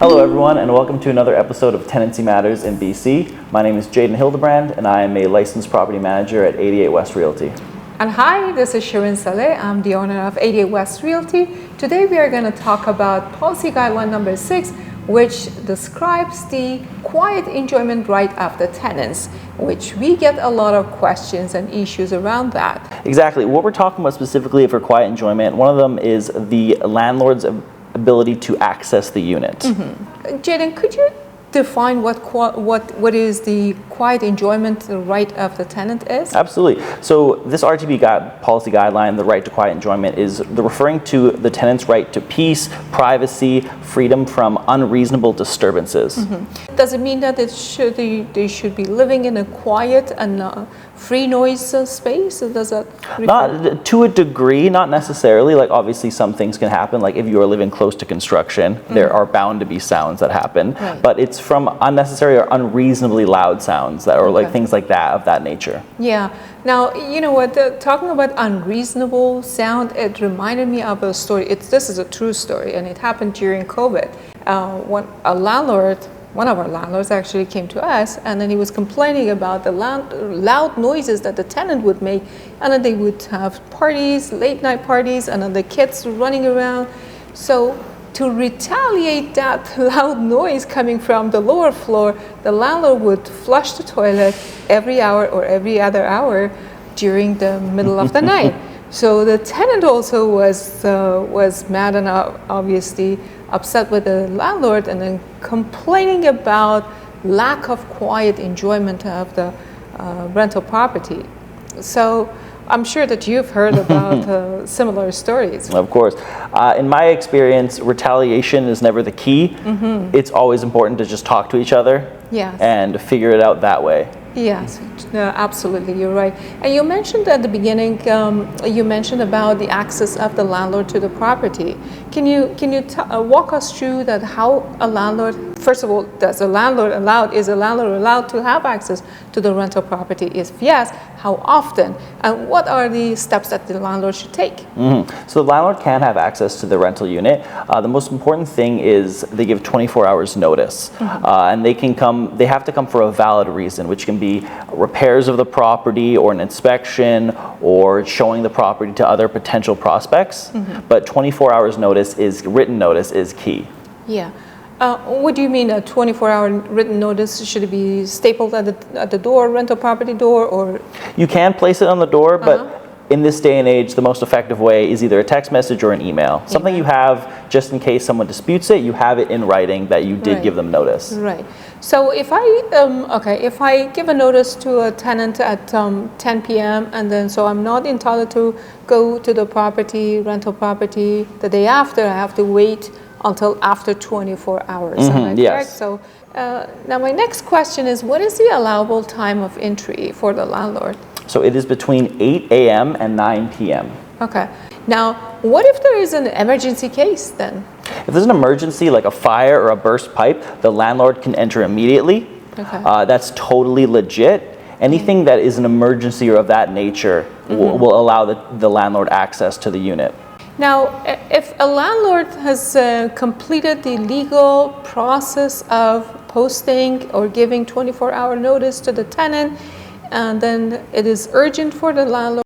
Hello everyone, and welcome to another episode of Tenancy Matters in BC. My name is Jaden Hildebrand and I am a licensed property manager at 88 West Realty. And hi, this is Shirin Saleh. I'm the owner of 88 West Realty. Today we are going to talk about policy guideline number 6, which describes the quiet enjoyment right of the tenants, which we get a lot of questions and issues around that. Exactly. What we're talking about specifically for quiet enjoyment, one of them is the landlord's ability to access the unit. Jaden, could you define what is the quiet enjoyment right of the tenant is? Absolutely. So this RTB policy guideline, the right to quiet enjoyment, is referring to the tenant's right to peace, privacy, freedom from unreasonable disturbances. Does it mean that they should be living in a quiet and free noise space? Does that Not to a degree, not necessarily. Like obviously some things can happen. Like if you are living close to construction, there are bound to be sounds that happen. Right. But it's from unnecessary or unreasonably loud sounds that, or like things like that of that nature. Yeah. Now, you know what, talking about unreasonable sound, it reminded me of a story. This is a true story, and it happened during COVID. One of our landlords actually came to us, and then he was complaining about the loud noises that the tenant would make, and then they would have parties, late night parties, and then the kids running around. So to retaliate that loud noise coming from the lower floor, the landlord would flush the toilet every hour or every other hour during the middle of the night. So the tenant also was mad and obviously upset with the landlord, and then complaining about lack of quiet enjoyment of the rental property. So I'm sure that you've heard about similar stories. Of course. In my experience, retaliation is never the key. It's always important to just talk to each other and figure it out that way. Yes, absolutely, you're right. And you mentioned at the beginning, you mentioned about the access of the landlord to the property. Can you walk us through that? How a landlord, first of all, is a landlord allowed to have access to the rental property? If yes, how often? And what are the steps that the landlord should take? So the landlord can have access to the rental unit. The most important thing is they give 24 hours notice, and they have to come for a valid reason, which can be repairs of the property or an inspection or showing the property to other potential prospects. But 24 hours written notice is key. Yeah. What do you mean a 24-hour written notice? Should it be stapled at the door, rental property door, or? You can place it on the door, but in this day and age, the most effective way is either a text message or an email. Something you have just in case someone disputes it, you have it in writing that you did give them notice. Right. So if I give a notice to a tenant at 10 p.m. and then so I'm not entitled to go to the rental property the day after, I have to wait until after 24 hours. Am I correct? So now my next question is, what is the allowable time of entry for the landlord? So it is between 8 a.m. and 9 p.m. Okay. Now, what if there is an emergency case then? If there's an emergency like a fire or a burst pipe, the landlord can enter immediately. Okay. That's totally legit. Anything that is an emergency or of that nature will allow the landlord access to the unit. Now, if a landlord has completed the legal process of posting or giving 24-hour notice to the tenant, and then it is urgent for the landlord